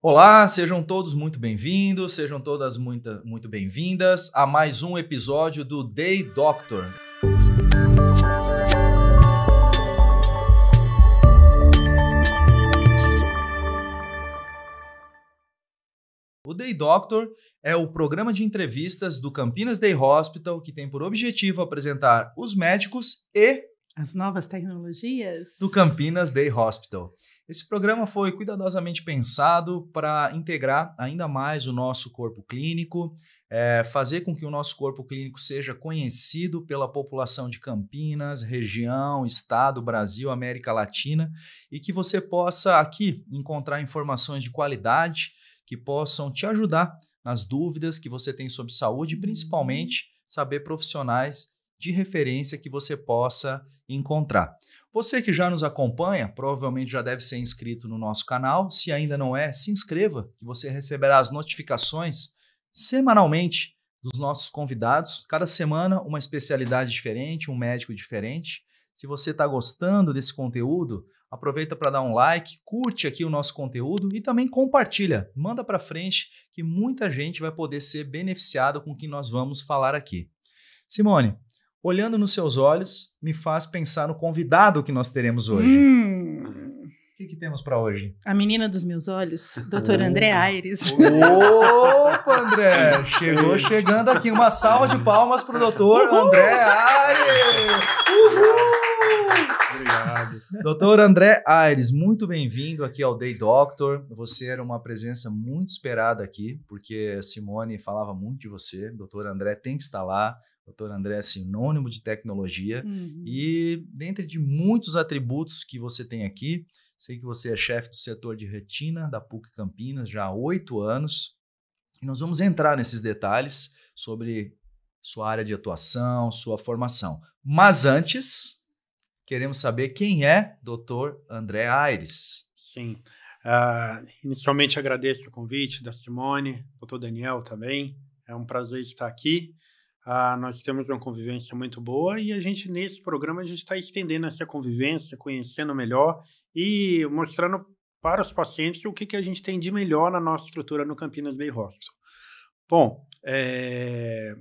Olá, sejam todos muito bem-vindos, sejam todas muito bem-vindas a mais um episódio do Day Doctor. O Day Doctor é o programa de entrevistas do Campinas Day Hospital que tem por objetivo apresentar os médicos e as novas tecnologias do Campinas Day Hospital. Esse programa foi cuidadosamente pensado para integrar ainda mais o nosso corpo clínico, fazer com que o nosso corpo clínico seja conhecido pela população de Campinas, região, estado, Brasil, América Latina, e que você possa aqui encontrar informações de qualidade que possam te ajudar nas dúvidas que você tem sobre saúde e principalmente saber profissionais de referência que você possa encontrar. Você que já nos acompanha, provavelmente já deve ser inscrito no nosso canal. Se ainda não é, se inscreva, que você receberá as notificações semanalmente dos nossos convidados. Cada semana uma especialidade diferente, um médico diferente. Se você está gostando desse conteúdo, aproveita para dar um like, curte aqui o nosso conteúdo e também compartilha. Manda para frente que muita gente vai poder ser beneficiada com o que nós vamos falar aqui. Simone, olhando nos seus olhos, me faz pensar no convidado que nós teremos hoje. O que temos para hoje? A menina dos meus olhos, Dr. André Aires. Opa, André! Chegando aqui. Uma salva de palmas para o Dr. André Aires! Obrigado. Dr. André Aires, muito bem-vindo aqui ao Day Doctor. Você era uma presença muito esperada aqui, porque a Simone falava muito de você. Dr. André tem que estar lá. Dr. André é sinônimo de tecnologia e dentre de muitos atributos que você tem aqui, sei que você é chefe do setor de retina da PUC Campinas já há 8 anos e nós vamos entrar nesses detalhes sobre sua área de atuação, sua formação. Mas antes, queremos saber quem é Dr. André Aires. Sim, inicialmente agradeço o convite da Simone, Dr. Daniel também, é um prazer estar aqui. Nós temos uma convivência muito boa e nesse programa a gente está estendendo essa convivência, conhecendo melhor e mostrando para os pacientes o que a gente tem de melhor na nossa estrutura no Campinas Day Hospital. Bom,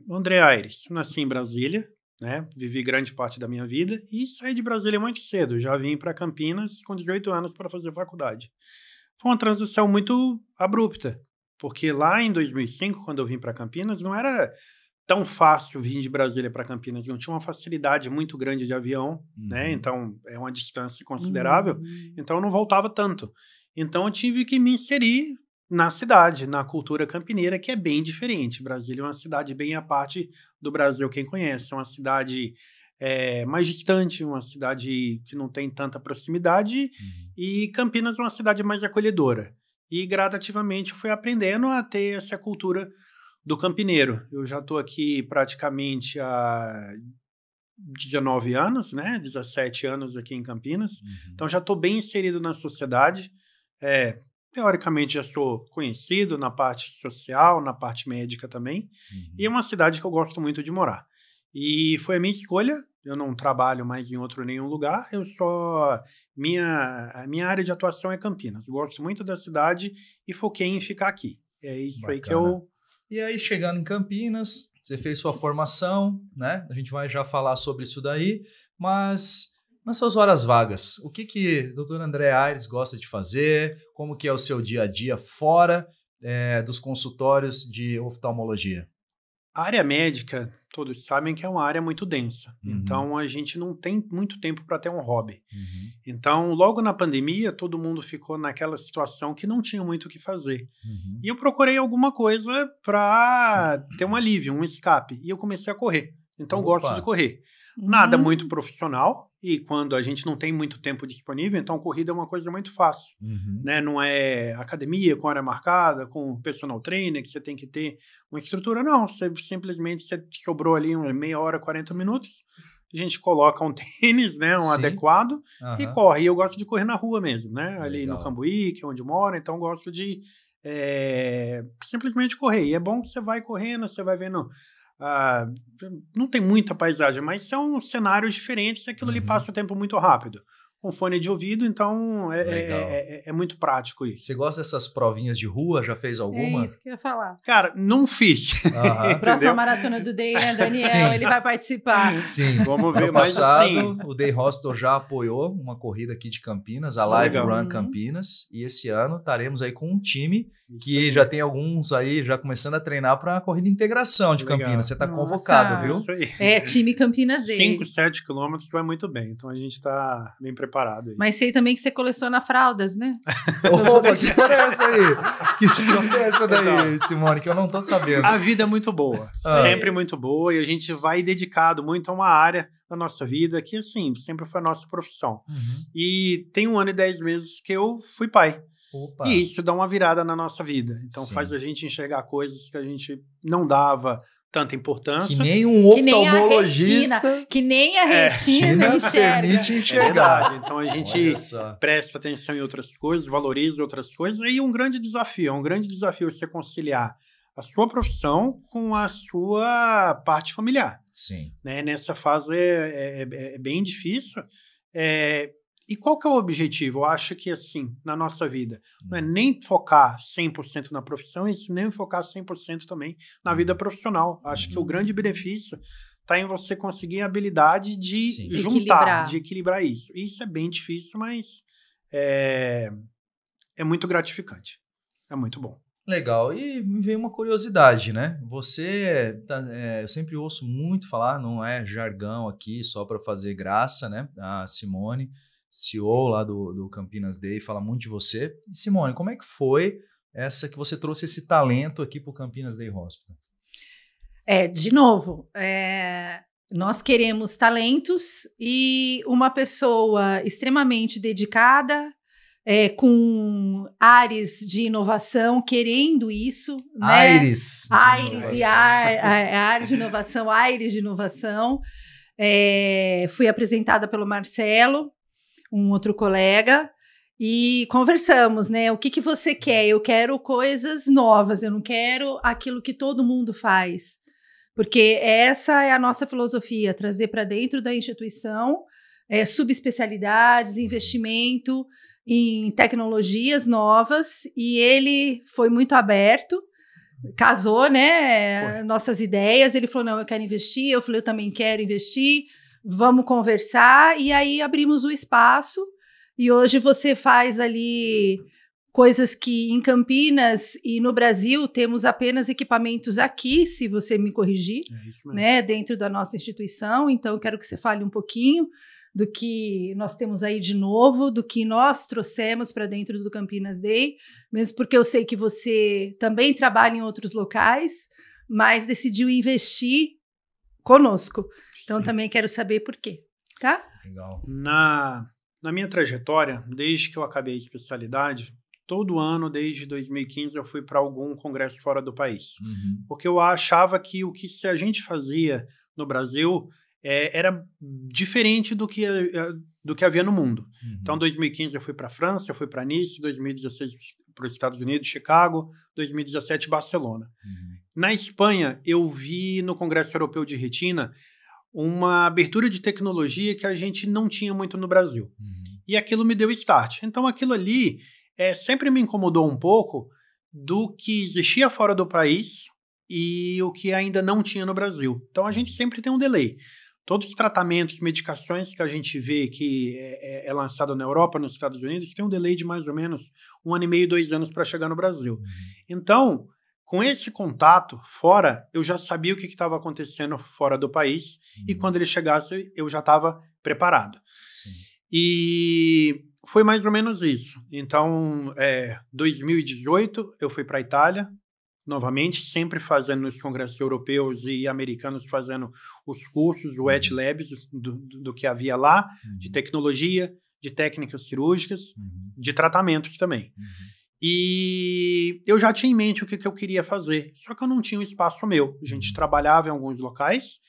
André Aires, nasci em Brasília, né? Vivi grande parte da minha vida e saí de Brasília muito cedo, já vim para Campinas com 18 anos para fazer faculdade. Foi uma transição muito abrupta, porque lá em 2005, quando eu vim para Campinas, não era tão fácil vir de Brasília para Campinas, não tinha uma facilidade muito grande de avião, né? Então é uma distância considerável, então eu não voltava tanto. Então eu tive que me inserir na cidade, na cultura campineira, que é bem diferente. Brasília é uma cidade bem à parte do Brasil, quem conhece, é uma cidade mais distante, uma cidade que não tem tanta proximidade, e Campinas é uma cidade mais acolhedora. E gradativamente eu fui aprendendo a ter essa cultura do campineiro. Eu já estou aqui praticamente há 19 anos, né? 17 anos aqui em Campinas. Então já estou bem inserido na sociedade. Teoricamente já sou conhecido na parte social, na parte médica também. E é uma cidade que eu gosto muito de morar. E foi a minha escolha. Eu não trabalho mais em nenhum lugar. A minha área de atuação é Campinas. Gosto muito da cidade e foquei em ficar aqui. É isso. Bacana. Aí que eu... E aí, chegando em Campinas, você fez sua formação, né? A gente vai já falar sobre isso daí, mas nas suas horas vagas, o que o Dr. André Aires gosta de fazer? Como que é o seu dia a dia fora dos consultórios de oftalmologia? A área médica, todos sabem que é uma área muito densa. Então, a gente não tem muito tempo para ter um hobby. Então, logo na pandemia, todo mundo ficou naquela situação que não tinha muito o que fazer. E eu procurei alguma coisa para ter um alívio, um escape. E eu comecei a correr. Então, eu gosto de correr. Nada muito profissional. E quando a gente não tem muito tempo disponível, então corrida é uma coisa muito fácil. Né? Não é academia com hora marcada, com personal trainer, que você tem que ter uma estrutura. Não, você sobrou ali uma meia hora, 40 minutos, a gente coloca um tênis, né, adequado, e corre. E eu gosto de correr na rua mesmo, né? Ali no Cambuí, que é onde moro, então gosto de simplesmente correr. E é bom que você vai correndo, você vai vendo... não tem muita paisagem, mas são cenários diferentes e aquilo ali passa o tempo muito rápido. com fone de ouvido, então é muito prático isso. Você gosta dessas provinhas de rua? Já fez alguma? É isso que eu ia falar. Cara, não fiz. Próxima maratona do Day, né, Daniel? Sim. Ele vai participar. Sim. Vamos ver, No mas passado, assim... o Day Hospital já apoiou uma corrida aqui de Campinas, a Isso é Live legal. Run Campinas, e esse ano estaremos aí com um time Isso que aí. já tem alguns aí já começando a treinar para a corrida de integração de Legal. Campinas. Você está Nossa. convocado, viu? Isso aí. É, time Campinas Day. 5, 7 quilômetros vai muito bem, então a gente tá bem preparado aí. Mas sei também que você coleciona fraldas, né? Opa, que história é essa aí? Que história é essa daí, Simone, que eu não tô sabendo? A vida é muito boa, Ah. sempre muito boa, e a gente vai dedicado muito a uma área da nossa vida que, assim, sempre foi a nossa profissão. Uhum. E tem 1 ano e 10 meses que eu fui pai. Opa. E isso dá uma virada na nossa vida. Então Sim. faz a gente enxergar coisas que a gente não dava tanta importância. Que nem um Que nem a oftalmologista Que nem a É, retina não enxerga. permite É enxergar. verdade. Então a gente Olha só. presta atenção em outras coisas, valoriza outras coisas. E um grande desafio você conciliar a sua profissão com a sua parte familiar. Sim. Né? Nessa fase é bem difícil. E qual que é o objetivo? Eu acho que, assim, na nossa vida, não é nem focar 100% na profissão, e nem focar 100% também na vida profissional. Acho que o grande benefício está em você conseguir a habilidade de Sim. juntar, de equilibrar isso. Isso é bem difícil, mas é muito gratificante. É muito bom. Legal. E me veio uma curiosidade, né? Você, eu sempre ouço muito falar, não é jargão aqui só para fazer graça, né? A Simone, CEO lá do Campinas Day, fala muito de você. E Simone, como é que foi que você trouxe esse talento aqui para o Campinas Day Hospital? De novo, nós queremos talentos e uma pessoa extremamente dedicada, com ares de inovação, querendo isso. Aires. Né? Aires e área de inovação, aires de inovação. Fui apresentada pelo Marcelo, um outro colega, e conversamos, né? O que você quer? Eu quero coisas novas, eu não quero aquilo que todo mundo faz. Porque essa é a nossa filosofia, trazer para dentro da instituição subespecialidades, investimento em tecnologias novas, e ele foi muito aberto, casou, né, nossas ideias, ele falou, não, eu quero investir, eu falei, eu também quero investir, vamos conversar, e aí abrimos o espaço, e hoje você faz ali coisas que em Campinas e no Brasil temos apenas equipamentos aqui, se você me corrigir, né, dentro da nossa instituição, então eu quero que você fale um pouquinho do que nós temos aí de novo, do que nós trouxemos para dentro do Campinas Day, mesmo porque eu sei que você também trabalha em outros locais, mas decidiu investir conosco. Então, Sim. também quero saber por quê, tá? Legal. Na minha trajetória, desde que eu acabei a especialidade, todo ano, desde 2015, eu fui para algum congresso fora do país. Uhum. Porque eu achava que o que a gente fazia no Brasil era diferente do que havia no mundo. Uhum. Então, em 2015 eu fui para a França, eu fui para Nice, 2016 para os Estados Unidos, Chicago, 2017 Barcelona. Uhum. Na Espanha, eu vi no Congresso Europeu de Retina uma abertura de tecnologia que a gente não tinha muito no Brasil. Uhum. E aquilo me deu start. Então, aquilo ali sempre me incomodou um pouco do que existia fora do país e o que ainda não tinha no Brasil. Então, a gente sempre tem um delay. Todos os tratamentos, medicações que a gente vê que é lançado na Europa, nos Estados Unidos, tem um delay de mais ou menos 1 ano e meio, 2 anos para chegar no Brasil. Uhum. Então, com esse contato fora, eu já sabia o que estava acontecendo fora do país, e quando ele chegasse, eu já estava preparado. Sim. E foi mais ou menos isso. Então, 2018, eu fui para a Itália, novamente, sempre fazendo os congressos europeus e americanos, fazendo os cursos, o wet labs do que havia lá, de tecnologia, de técnicas cirúrgicas, de tratamentos também. E eu já tinha em mente o que eu queria fazer, só que eu não tinha um espaço meu. A gente trabalhava em alguns locais,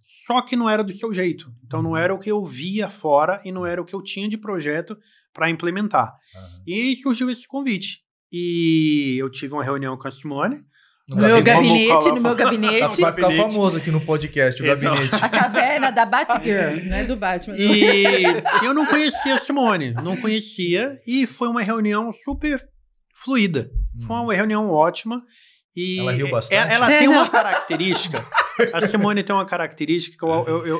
só que não era do seu jeito. Então não era o que eu via fora e não era o que eu tinha de projeto para implementar. E surgiu esse convite. E eu tive uma reunião com a Simone, No meu gabinete. Vai ficar famoso aqui no podcast, o gabinete. A caverna da Batgirl, não é do Batman. E eu não conhecia a Simone, não conhecia, e foi uma reunião super fluida. Foi uma reunião ótima. E ela riu bastante? Ela tem uma característica. A Simone tem uma característica que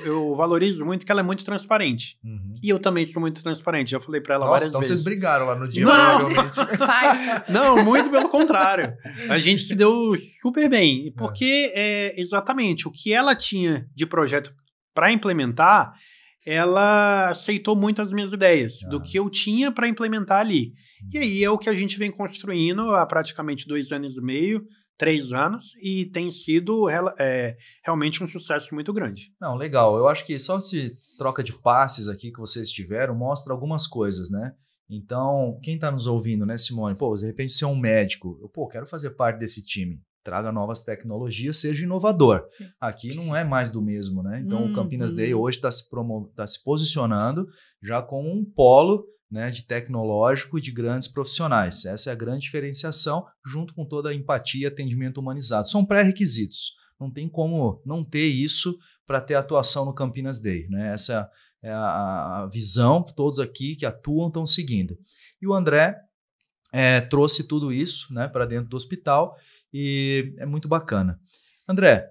eu valorizo muito, que ela é muito transparente. E eu também sou muito transparente. Já falei pra ela várias vezes. Então vocês brigaram lá no dia. Não, muito pelo contrário. A gente se deu super bem. Porque, exatamente, o que ela tinha de projeto para implementar, ela aceitou muito as minhas ideias do que eu tinha para implementar ali. E aí é o que a gente vem construindo há praticamente 2 anos e meio, 3 anos, e tem sido realmente um sucesso muito grande. Não, legal. Eu acho que só esse troca de passes aqui que vocês tiveram mostra algumas coisas, né? Então, quem está nos ouvindo, né, Simone? Pô, de repente você é um médico. Quero fazer parte desse time. Traga novas tecnologias, seja inovador. Sim. Aqui não é mais do mesmo, né? Então, o Campinas Day hoje está se posicionando já como um polo, né, de tecnológico e de grandes profissionais. Essa é a grande diferenciação, junto com toda a empatia e atendimento humanizado. São pré-requisitos. Não tem como não ter isso para ter atuação no Campinas Day, né? Essa é a visão que todos aqui que atuam estão seguindo. E o André trouxe tudo isso, né, para dentro do hospital e é muito bacana. André,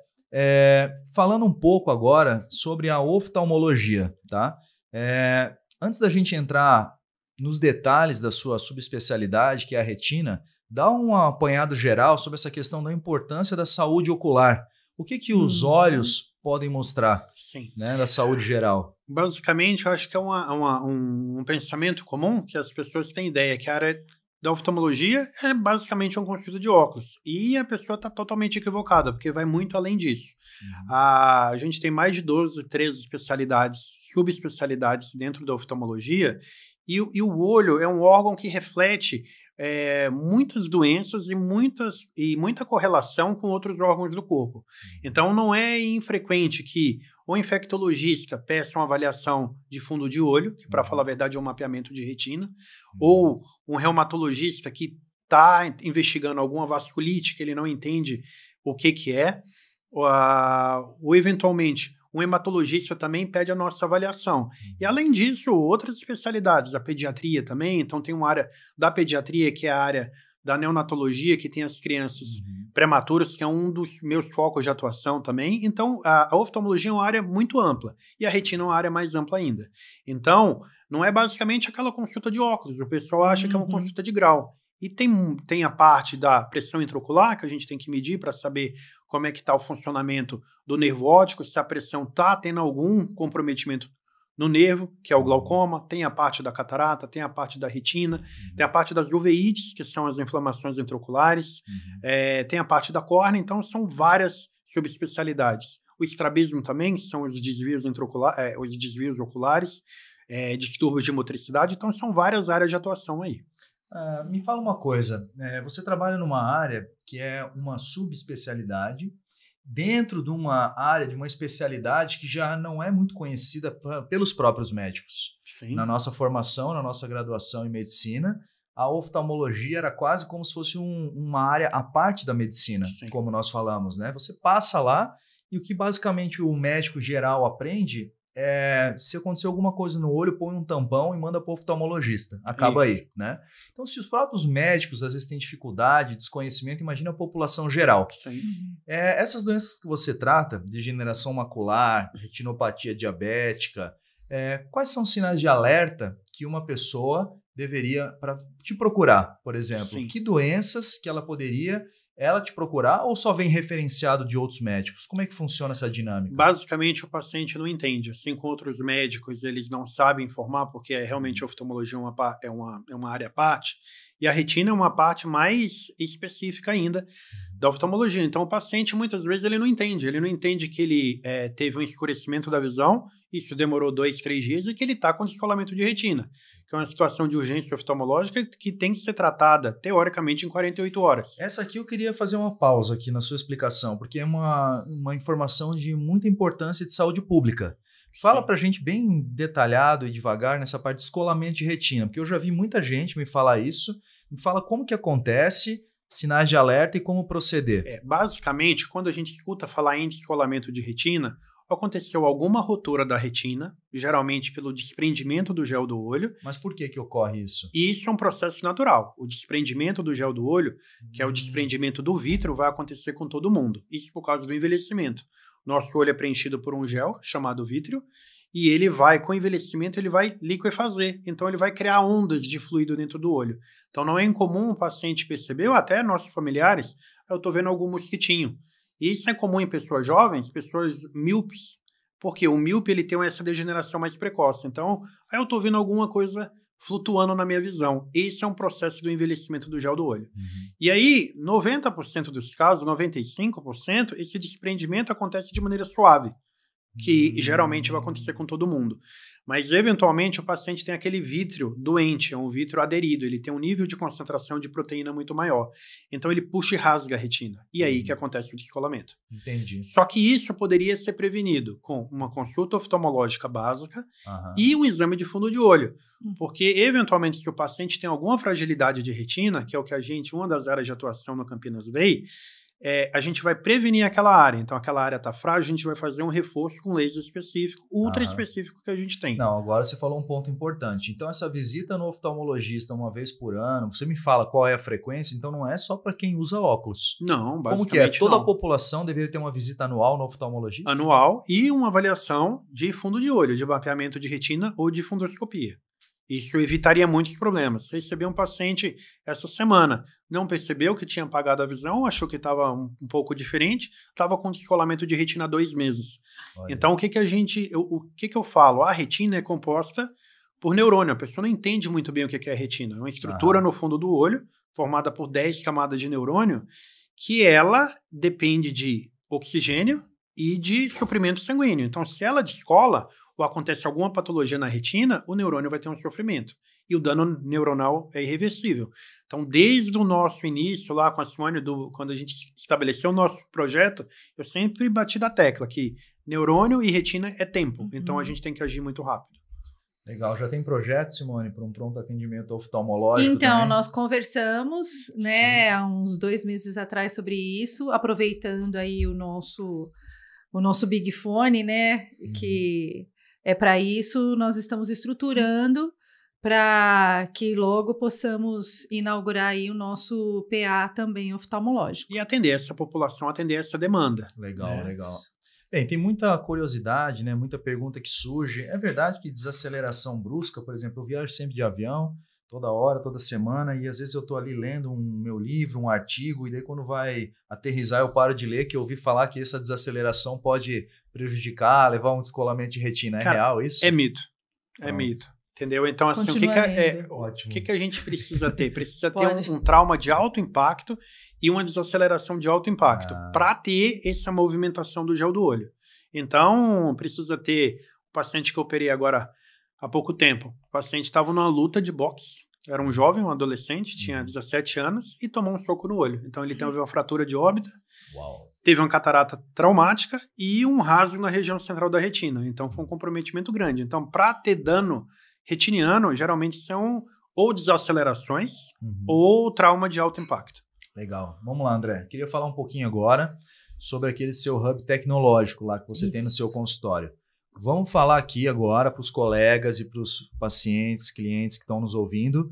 falando um pouco agora sobre a oftalmologia, tá? Antes da gente entrar nos detalhes da sua subespecialidade, que é a retina, dá um apanhado geral sobre essa questão da importância da saúde ocular. O que os olhos podem mostrar, né, da saúde geral? Basicamente, eu acho que é um pensamento comum que as pessoas têm ideia que a área da oftalmologia é basicamente um conceito de óculos. E a pessoa está totalmente equivocada, porque vai muito além disso. A gente tem mais de 12, 13 especialidades, subespecialidades dentro da oftalmologia, e o olho é um órgão que reflete muitas doenças e muita correlação com outros órgãos do corpo. Então, não é infrequente que o infectologista peça uma avaliação de fundo de olho, que, para falar a verdade, é um mapeamento de retina, ou um reumatologista que está investigando alguma vasculite que ele não entende o que é, ou eventualmente um hematologista também pede a nossa avaliação. E, além disso, outras especialidades, a pediatria também. Então, tem uma área da pediatria, que é a área da neonatologia, que tem as crianças prematuras, que é um dos meus focos de atuação também. Então, a oftalmologia é uma área muito ampla. E a retina é uma área mais ampla ainda. Então, não é basicamente aquela consulta de óculos. O pessoal acha que é uma consulta de grau. E tem a parte da pressão intraocular, que a gente tem que medir para saber como é que está o funcionamento do nervo óptico, se a pressão está tendo algum comprometimento no nervo, que é o glaucoma, tem a parte da catarata, tem a parte da retina, tem a parte das uveites, que são as inflamações intraoculares, tem a parte da córnea, então são várias subespecialidades. O estrabismo também são os desvios os desvios oculares, distúrbios de motricidade, então são várias áreas de atuação aí. Me fala uma coisa, você trabalha numa área que é uma subespecialidade dentro de uma área, de uma especialidade que já não é muito conhecida pelos próprios médicos. Sim. Na nossa formação, na nossa graduação em medicina, a oftalmologia era quase como se fosse uma área à parte da medicina, como nós falamos, né? Você passa lá e o que basicamente o médico geral aprende se acontecer alguma coisa no olho, põe um tampão e manda para o oftalmologista. Acaba aí, né? Então, se os próprios médicos às vezes têm dificuldade, desconhecimento, imagina a população geral. Essas doenças que você trata, degeneração macular, retinopatia diabética, quais são os sinais de alerta que uma pessoa deveria te procurar, por exemplo? Que doenças que ela poderia te procurar ou só vem referenciado de outros médicos? Como é que funciona essa dinâmica? Basicamente, o paciente não entende. Assim como outros médicos, eles não sabem informar, porque realmente a oftalmologia é uma área à parte, e a retina é uma parte mais específica ainda da oftalmologia. Então, o paciente, muitas vezes, ele não entende que ele teve um escurecimento da visão, isso demorou 2, 3 dias, e que ele está com descolamento de retina, que é uma situação de urgência oftalmológica que tem que ser tratada, teoricamente, em 48 horas. Essa aqui eu queria fazer uma pausa aqui na sua explicação, porque é uma informação de muita importância de saúde pública. Fala pra gente bem detalhado e devagar nessa parte de descolamento de retina, porque eu já vi muita gente me falar isso, me fala como que acontece, Sinais de alerta e como proceder. Basicamente, quando a gente escuta falar em descolamento de retina, aconteceu alguma rotura da retina, geralmente pelo desprendimento do gel do olho. Mas por que ocorre isso? E isso é um processo natural. O desprendimento do gel do olho, que é o desprendimento do vítreo, vai acontecer com todo mundo. Isso por causa do envelhecimento. Nosso olho é preenchido por um gel chamado vítreo e ele vai, com o envelhecimento, ele vai liquefazer. Então, ele vai criar ondas de fluido dentro do olho. Então, não é incomum o paciente perceber, ou até nossos familiares, eu estou vendo algum mosquitinho. Isso é comum em pessoas jovens, pessoas míopes, porque o míope ele tem essa degeneração mais precoce. Então, aí eu estou vendo alguma coisa flutuando na minha visão. Esse é um processo do envelhecimento do gel do olho. E aí, 90% dos casos, 95%, esse desprendimento acontece de maneira suave, que geralmente vai acontecer com todo mundo. Mas, eventualmente, o paciente tem aquele vítreo doente, é um vítreo aderido, ele tem um nível de concentração de proteína muito maior. Então, ele puxa e rasga a retina. E aí que acontece o descolamento. Entendi. Só que isso poderia ser prevenido com uma consulta oftalmológica básica e um exame de fundo de olho. Porque, eventualmente, se o paciente tem alguma fragilidade de retina, que é o que uma das áreas de atuação no Campinas Bay, a gente vai prevenir aquela área. Então, aquela área está frágil, a gente vai fazer um reforço com laser específico, ultra específico que a gente tem. Não, agora você falou um ponto importante. Então, essa visita no oftalmologista uma vez por ano, você me fala qual é a frequência, então não é só para quem usa óculos. Não, basicamente como que é? Toda a população deveria ter uma visita anual no oftalmologista? Anual e uma avaliação de fundo de olho, de mapeamento de retina ou de fundoscopia. Isso evitaria muitos problemas. Você recebeu um paciente essa semana, não percebeu que tinha apagado a visão, achou que estava um pouco diferente, estava com descolamento de retina há 2 meses. Olha. Então, o que eu falo? A retina é composta por neurônio. A pessoa não entende muito bem o que é a retina. É uma estrutura no fundo do olho, formada por 10 camadas de neurônio, que ela depende de oxigênio e de suprimento sanguíneo. Então, se ela descola ou acontece alguma patologia na retina, o neurônio vai ter um sofrimento. E o dano neuronal é irreversível. Então, desde o nosso início, lá com a Simone, quando a gente estabeleceu o nosso projeto, eu sempre bati da tecla que neurônio e retina é tempo. Então, a gente tem que agir muito rápido. Legal. Já tem projeto, Simone, para um pronto atendimento oftalmológico? Então, também? nós conversamos, né, há uns 2 meses atrás sobre isso, aproveitando aí o nosso Big Fone, né, que é para isso, nós estamos estruturando para que logo possamos inaugurar aí o nosso PA também oftalmológico. E atender essa população, atender essa demanda. Legal, legal. Bem, tem muita curiosidade, né? Muita pergunta que surge. É verdade que desaceleração brusca, por exemplo, eu viajo sempre de avião, toda hora, toda semana, e às vezes eu estou ali lendo meu livro, um artigo, e daí quando vai aterrissar eu paro de ler, que eu ouvi falar que essa desaceleração pode prejudicar, levar um descolamento de retina. É real isso? É mito. É mito. Entendeu? Então, assim, o que a gente precisa ter? Precisa ter um trauma de alto impacto e uma desaceleração de alto impacto para ter essa movimentação do gel do olho. Então, precisa ter o paciente que eu operei agora há pouco tempo. O paciente estava numa luta de boxe. Era um jovem, um adolescente, tinha 17 anos e tomou um soco no olho. Então, ele teve uma fratura de órbita. Uau. Teve uma catarata traumática e um rasgo na região central da retina. Então, foi um comprometimento grande. Então, para ter dano retiniano, geralmente são ou desacelerações ou trauma de alto impacto. Legal. Vamos lá, André. Queria falar um pouquinho agora sobre aquele seu hub tecnológico lá que você tem no seu consultório. Vamos falar aqui agora para os colegas e para os pacientes, clientes que estão nos ouvindo,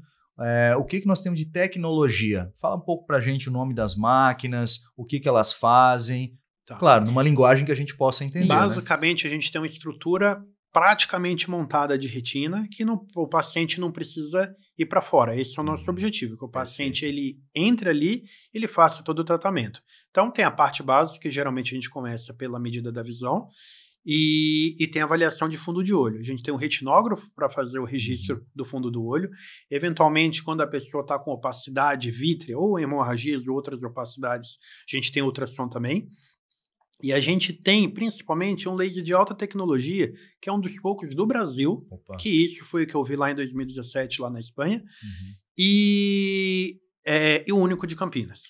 o que nós temos de tecnologia. Fala um pouco para a gente o nome das máquinas, o que elas fazem. Tá. Claro, numa linguagem que a gente possa entender. Basicamente, a gente tem uma estrutura praticamente montada de retina que o paciente não precisa ir para fora. Esse é o nosso objetivo, que o paciente ele entre ali, ele faça todo o tratamento. Então, tem a parte básica, que geralmente a gente começa pela medida da visão, e tem a avaliação de fundo de olho. A gente tem um retinógrafo para fazer o registro do fundo do olho. Eventualmente, quando a pessoa está com opacidade vítrea ou hemorragias ou outras opacidades, a gente tem ultrassom também. E a gente tem, principalmente, um laser de alta tecnologia, que é um dos poucos do Brasil, que isso foi o que eu vi lá em 2017, lá na Espanha, e o único de Campinas.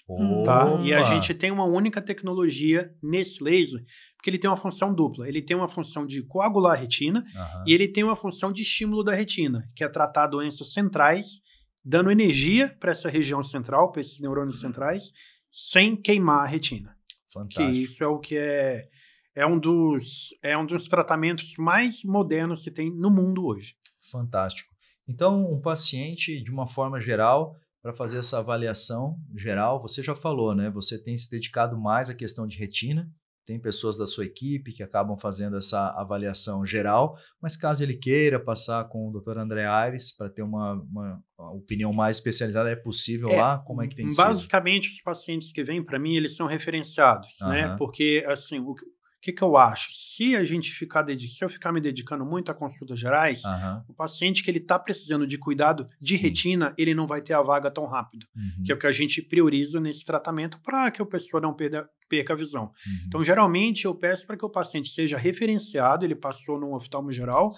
Tá? E a gente tem uma única tecnologia nesse laser, porque ele tem uma função dupla. Ele tem uma função de coagular a retina e ele tem uma função de estímulo da retina, que é tratar doenças centrais dando energia para essa região central, para esses neurônios centrais, sem queimar a retina. Fantástico. Que isso é o que é um dos tratamentos mais modernos que tem no mundo hoje. Fantástico. Então, um paciente, de uma forma geral, para fazer essa avaliação geral, você já falou, né? Você tem se dedicado mais à questão de retina, tem pessoas da sua equipe que acabam fazendo essa avaliação geral, mas caso ele queira passar com o Dr. André Aires para ter uma opinião mais especializada, é possível lá? Como é que tem sido? Basicamente, os pacientes que vêm para mim, eles são referenciados, né? Porque, assim, o que eu acho? Se eu ficar me dedicando muito a consultas gerais, o paciente que ele está precisando de cuidado de retina, ele não vai ter a vaga tão rápido, que é o que a gente prioriza nesse tratamento para que a pessoa não perca a visão. Então, geralmente, eu peço para que o paciente seja referenciado, ele passou num oftalmo geral,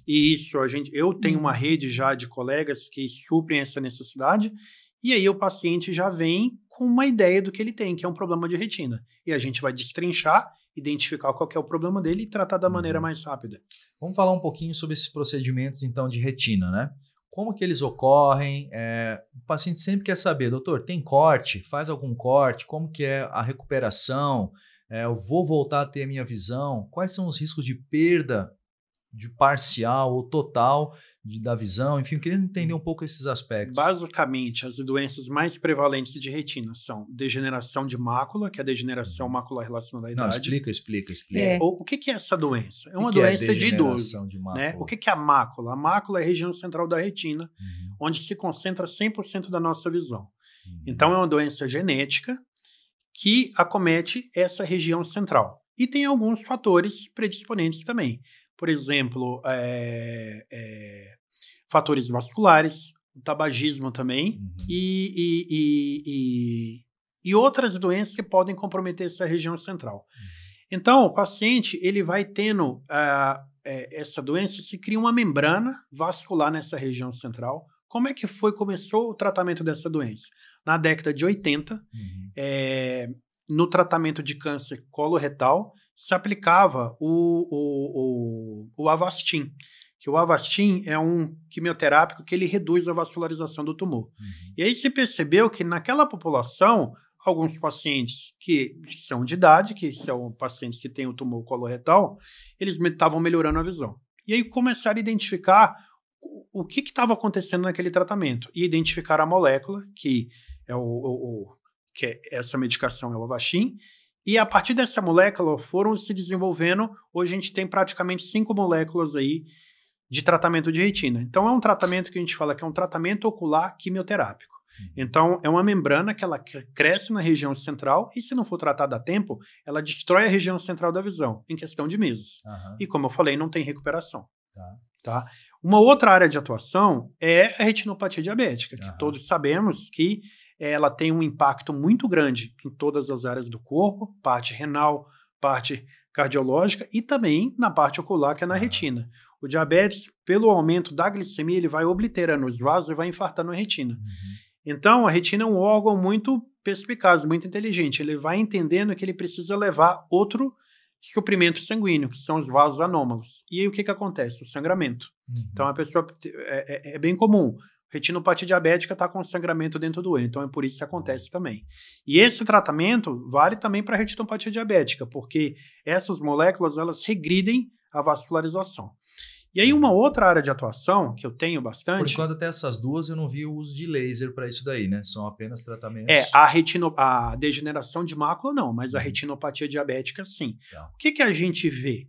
e isso, eu tenho uma rede já de colegas que suprem essa necessidade, e aí o paciente já vem com uma ideia do que ele tem, que é um problema de retina. E a gente vai destrinchar, identificar qual que é o problema dele e tratar da maneira mais rápida. Vamos falar um pouquinho sobre esses procedimentos, então, de retina, né? Como que eles ocorrem? O paciente sempre quer saber, doutor, tem corte? Faz algum corte? Como que é a recuperação? Eu vou voltar a ter a minha visão? Quais são os riscos de perda de parcial ou total da visão? Enfim, eu queria entender um pouco esses aspectos. Basicamente, as doenças mais prevalentes de retina são degeneração de mácula, que é a degeneração macular relacionada à idade. Não, explica. O que é essa doença? É uma doença de idoso. Né? O que é a mácula? A mácula é a região central da retina, onde se concentra 100% da nossa visão. Então, é uma doença genética que acomete essa região central. E tem alguns fatores predisponentes também. Por exemplo, fatores vasculares, o tabagismo também, e outras doenças que podem comprometer essa região central. Então, o paciente ele vai tendo essa doença, se cria uma membrana vascular nessa região central. Como é que começou o tratamento dessa doença? Na década de 80, no tratamento de câncer coloretal, se aplicava o Avastin, que o Avastin é um quimioterápico que ele reduz a vascularização do tumor. E aí se percebeu que naquela população, alguns pacientes que são de idade, que são pacientes que têm o tumor coloretal, eles estavam melhorando a visão. E aí começaram a identificar o que estava acontecendo naquele tratamento e identificar a molécula, que essa medicação é o Avastin. E a partir dessa molécula foram se desenvolvendo, hoje a gente tem praticamente 5 moléculas aí de tratamento de retina. Então é um tratamento que a gente fala que é um tratamento ocular quimioterápico. Então é uma membrana que ela cresce na região central e se não for tratada a tempo, ela destrói a região central da visão em questão de meses. E como eu falei, não tem recuperação. Tá? Uma outra área de atuação é a retinopatia diabética, que todos sabemos que ela tem um impacto muito grande em todas as áreas do corpo, parte renal, parte cardiológica e também na parte ocular, que é na retina. O diabetes, pelo aumento da glicemia, ele vai obliterando os vasos e vai infartando a retina. Então, a retina é um órgão muito perspicaz, muito inteligente. Ele vai entendendo que ele precisa levar outro suprimento sanguíneo, que são os vasos anômalos. E aí o que acontece? O sangramento. Então, a pessoa é bem comum. Retinopatia diabética está com sangramento dentro do olho, então é por isso que acontece também. E esse tratamento vale também para a retinopatia diabética, porque essas moléculas elas regridem a vascularização. E aí uma outra área de atuação que eu tenho bastante... Por enquanto até essas duas eu não vi o uso de laser para isso daí, né? São apenas tratamentos... A degeneração de mácula não, mas a retinopatia diabética sim. O que a gente vê?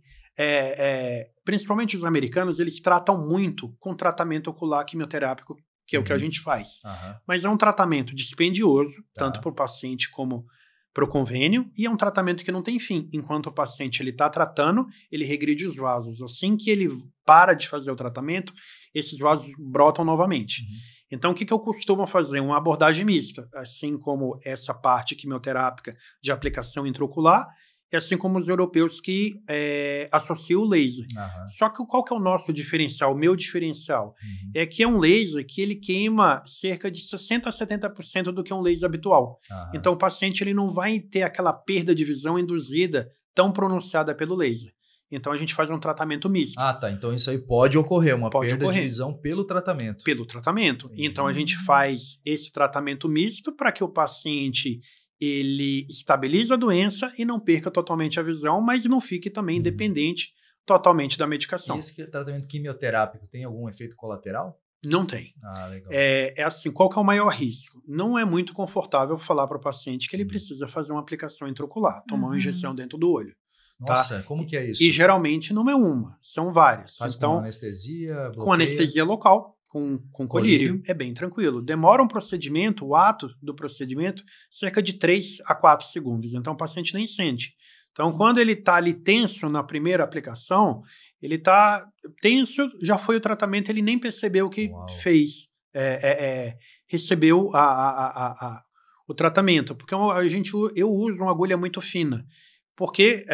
Principalmente os americanos, eles tratam muito com tratamento ocular quimioterápico, que é o que a gente faz. Mas é um tratamento dispendioso, tanto para o paciente como para o convênio, e é um tratamento que não tem fim. Enquanto o paciente está tratando, ele regride os vasos. Assim que ele para de fazer o tratamento, esses vasos brotam novamente. Então, o que eu costumo fazer? Uma abordagem mista, assim como essa parte quimioterápica de aplicação intraocular, e assim como os europeus que associam o laser. Só que qual que é o nosso diferencial? O meu diferencial é que é um laser que ele queima cerca de 60% a 70% do que é um laser habitual. Então o paciente ele não vai ter aquela perda de visão induzida tão pronunciada pelo laser. então a gente faz um tratamento misto. Ah, tá. Então isso aí pode ocorrer, uma Pode perda ocorrer. de visão pelo tratamento. Pelo tratamento. Entendi. Então a gente faz esse tratamento misto para que o paciente ele estabilize a doença e não perca totalmente a visão, mas não fique também dependente totalmente da medicação. E esse tratamento quimioterápico tem algum efeito colateral? Não tem. Ah, legal. É assim, qual que é o maior risco? Não é muito confortável falar para o paciente que ele precisa fazer uma aplicação intraocular, tomar uma injeção dentro do olho. Nossa, como que é isso? E geralmente não é uma, são várias. Faz então, com anestesia, bloqueia? com anestesia local, com colírio, é bem tranquilo. Demora um procedimento, o ato do procedimento, cerca de 3 a 4 segundos. Então o paciente nem sente. Então, quando ele está ali tenso na primeira aplicação, ele está tenso, já foi o tratamento, ele nem percebeu que fez, recebeu o tratamento. Porque eu uso uma agulha muito fina. Porque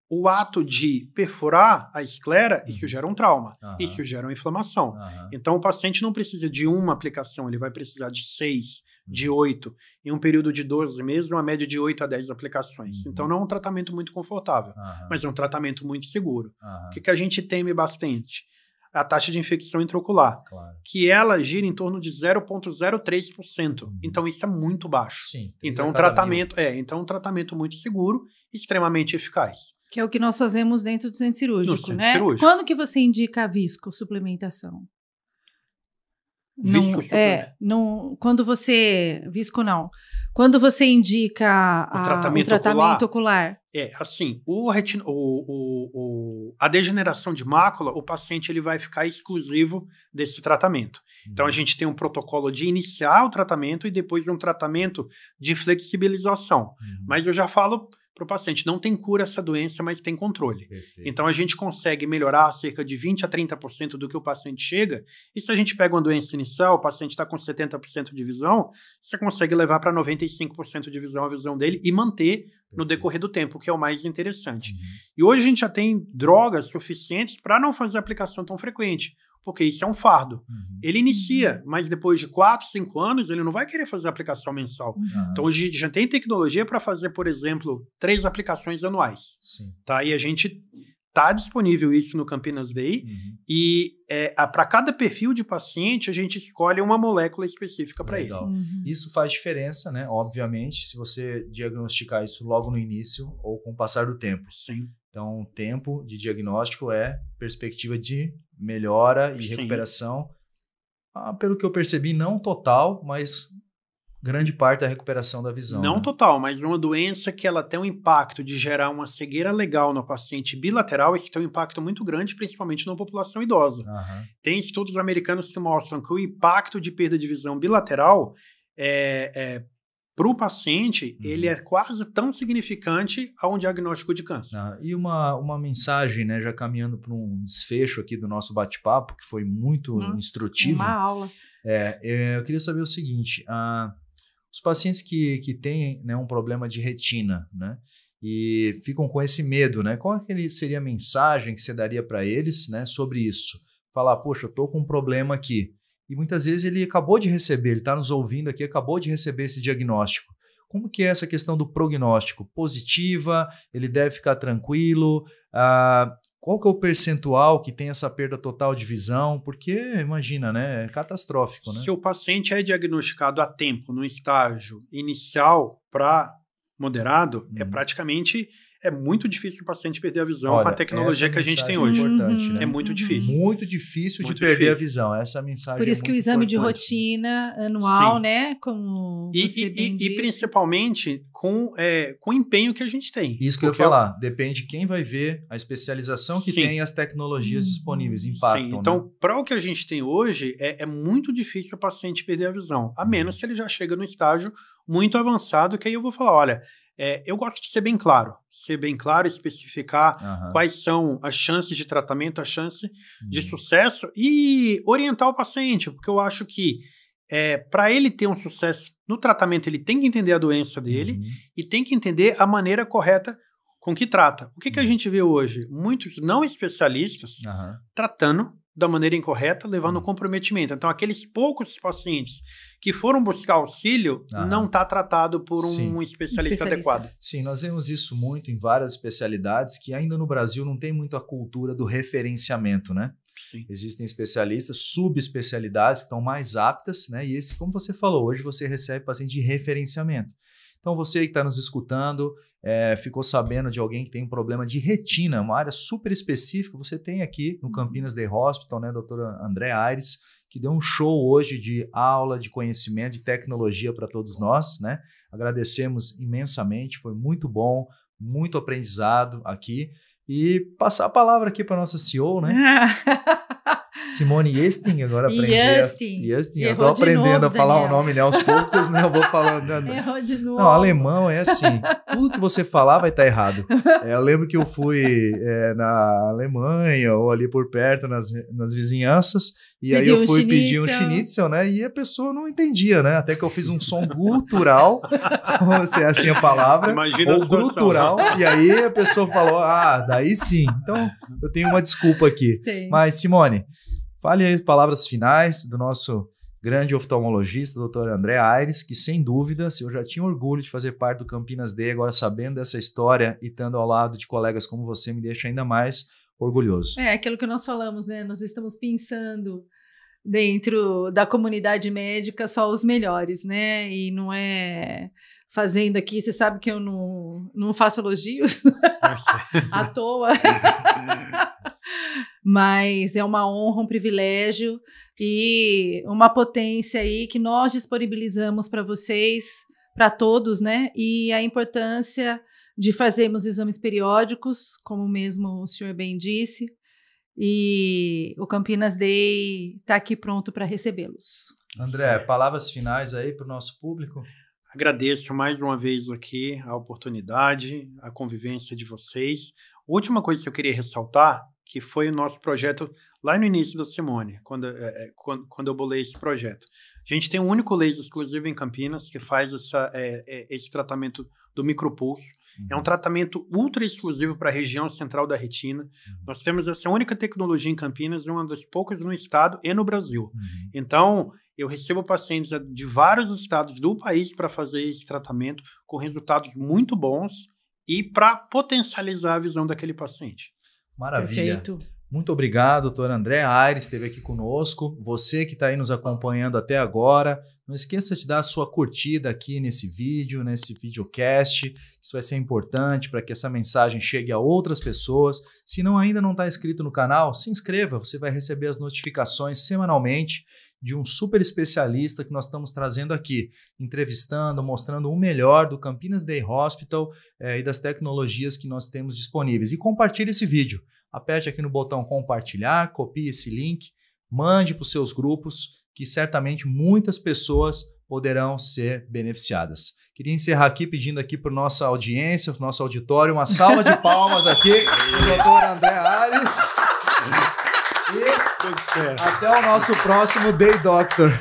o ato de perfurar a esclera, isso gera um trauma, isso gera uma inflamação. Então, o paciente não precisa de uma aplicação, ele vai precisar de 6, de 8, em um período de 12 meses, uma média de 8 a 10 aplicações. Então, não é um tratamento muito confortável, mas é um tratamento muito seguro. O que a gente teme bastante? A taxa de infecção intraocular, que ela gira em torno de 0,03%. Então, isso é muito baixo. Sim, então, um tratamento muito seguro, extremamente eficaz. Que é o que nós fazemos dentro do centro cirúrgico, No centro né? cirúrgico. Quando que você indica a visco suplementação? Visco Quando você... Visco não. Quando você indica o tratamento ocular. Assim, a degeneração de mácula, o paciente ele vai ficar exclusivo desse tratamento. Então, a gente tem um protocolo de iniciar o tratamento e depois um tratamento de flexibilização. Mas eu já falo para o paciente, não tem cura essa doença, mas tem controle. Perfeito. Então, a gente consegue melhorar cerca de 20% a 30% do que o paciente chega, e se a gente pega uma doença inicial, o paciente está com 70% de visão, você consegue levar para 95% de visão a visão dele e manter no decorrer do tempo, que é o mais interessante. E hoje a gente já tem drogas suficientes para não fazer aplicação tão frequente, porque isso é um fardo. Ele inicia, mas depois de 4, 5 anos, ele não vai querer fazer aplicação mensal. Então, hoje já tem tecnologia para fazer, por exemplo, 3 aplicações anuais. Sim. Tá? E a gente está disponível isso no Campinas Day. E para cada perfil de paciente, a gente escolhe uma molécula específica para ele. Isso faz diferença, né? Obviamente, se você diagnosticar isso logo no início ou com o passar do tempo. Sim. Então, o tempo de diagnóstico é perspectiva de melhora e recuperação. Pelo que eu percebi, não total, mas grande parte da recuperação da visão. Não total, mas uma doença que ela tem um impacto de gerar uma cegueira legal no paciente bilateral, isso tem um impacto muito grande, principalmente na população idosa. Tem estudos americanos que mostram que o impacto de perda de visão bilateral para o paciente, ele é quase tão significante a um diagnóstico de câncer. E uma mensagem, né, já caminhando para um desfecho aqui do nosso bate-papo, que foi muito instrutivo. Uma aula. Eu queria saber o seguinte, os pacientes que têm, né, um problema de retina, né, e ficam com esse medo, né, qual seria a mensagem que você daria para eles, né, sobre isso? Falar, poxa, eu estou com um problema aqui. E muitas vezes ele acabou de receber, ele está nos ouvindo aqui, acabou de receber esse diagnóstico. Como que é essa questão do prognóstico? Positiva? Ele deve ficar tranquilo? Qual que é o percentual que tem essa perda total de visão? Porque, imagina, né? É catastrófico, né? Se o paciente é diagnosticado a tempo, no estágio inicial para moderado, praticamente... É muito difícil o paciente perder a visão com a tecnologia que a gente tem hoje. Importante, né? É muito difícil. Muito difícil de perder a visão. Essa mensagem Por isso que o exame de rotina anual, né? Como e principalmente com o empenho que a gente tem. Isso que eu ia falar. Depende de quem vai ver, a especialização que tem e as tecnologias disponíveis. Impactam. Sim. Então, né? para o que a gente tem hoje, é muito difícil o paciente perder a visão. A menos se ele já chega no estágio muito avançado, que aí eu vou falar, olha... eu gosto de ser bem claro, especificar quais são as chances de tratamento, a chance de sucesso e orientar o paciente, porque eu acho que para ele ter um sucesso no tratamento, ele tem que entender a doença dele e tem que entender a maneira correta com que trata. O que a gente vê hoje? Muitos não especialistas tratando da maneira incorreta, levando comprometimento. Então, aqueles poucos pacientes que foram buscar auxílio não está tratado por um especialista adequado. Sim, nós vemos isso muito em várias especialidades que ainda no Brasil não tem muito a cultura do referenciamento, né? Sim. Existem especialistas, subespecialidades que estão mais aptas, né? E esse, como você falou, hoje você recebe paciente de referenciamento. Então, você que está nos escutando, ficou sabendo de alguém que tem um problema de retina, uma área super específica, você tem aqui no Campinas Day Hospital, né, a doutora Andréa Aires, que deu um show hoje de aula, de conhecimento, de tecnologia para todos nós, né? Agradecemos imensamente, foi muito bom, muito aprendizado aqui. E passar a palavra aqui para a nossa CEO, né? Simone Yesting, agora aprendi. Yesting. Eu estou aprendendo a falar o nome, né? Aos poucos, né? Eu vou falando. Errou de novo. Não, alemão é assim. Tudo que você falar vai estar errado. Eu lembro que eu fui na Alemanha ou ali por perto, nas vizinhanças, e aí eu fui pedir um schnitzel, né? E a pessoa não entendia, né? Até que eu fiz um som gutural, se é assim a palavra, imagina ou grutural, e aí a pessoa falou, daí sim. Então, eu tenho uma desculpa aqui. Tem. Mas, Simone, fale aí palavras finais do nosso grande oftalmologista, doutor Andréa Aires, que sem dúvida, se eu já tinha orgulho de fazer parte do Campinas Day, agora sabendo dessa história e estando ao lado de colegas como você, me deixa ainda mais orgulhoso. É aquilo que nós falamos, né? Nós estamos pensando dentro da comunidade médica só os melhores, né? E não é fazendo aqui, você sabe que eu não faço elogios à toa. Mas é uma honra, um privilégio e uma potência aí que nós disponibilizamos para vocês, para todos, né? E a importância de fazermos exames periódicos, como mesmo o senhor bem disse, e o Campinas Day está aqui pronto para recebê-los. André, palavras finais aí para o nosso público? Agradeço mais uma vez aqui a oportunidade, a convivência de vocês. A última coisa que eu queria ressaltar, que foi o nosso projeto lá no início da Simone, quando eu bolei esse projeto. A gente tem um único laser exclusivo em Campinas que faz esse tratamento do micropulso. É um tratamento ultra exclusivo para a região central da retina. Nós temos essa única tecnologia em Campinas, uma das poucas no estado e no Brasil. Então, eu recebo pacientes de vários estados do país para fazer esse tratamento com resultados muito bons e para potencializar a visão daquele paciente. Maravilha. Perfeito. Muito obrigado, doutor Andréa Aires, esteve aqui conosco. Você que está aí nos acompanhando até agora, não esqueça de dar a sua curtida aqui nesse vídeo, nesse videocast. Isso vai ser importante para que essa mensagem chegue a outras pessoas. Se ainda não está inscrito no canal, se inscreva, você vai receber as notificações semanalmente de um super especialista que nós estamos trazendo aqui, entrevistando, mostrando o melhor do Campinas Day Hospital e das tecnologias que nós temos disponíveis. E compartilhe esse vídeo. Aperte aqui no botão compartilhar, copie esse link, mande para os seus grupos, que certamente muitas pessoas poderão ser beneficiadas. Queria encerrar aqui pedindo aqui para nossa audiência, para o nosso auditório, uma salva de palmas aqui para o doutor Andréa Aires. E até o nosso próximo Day Doctor.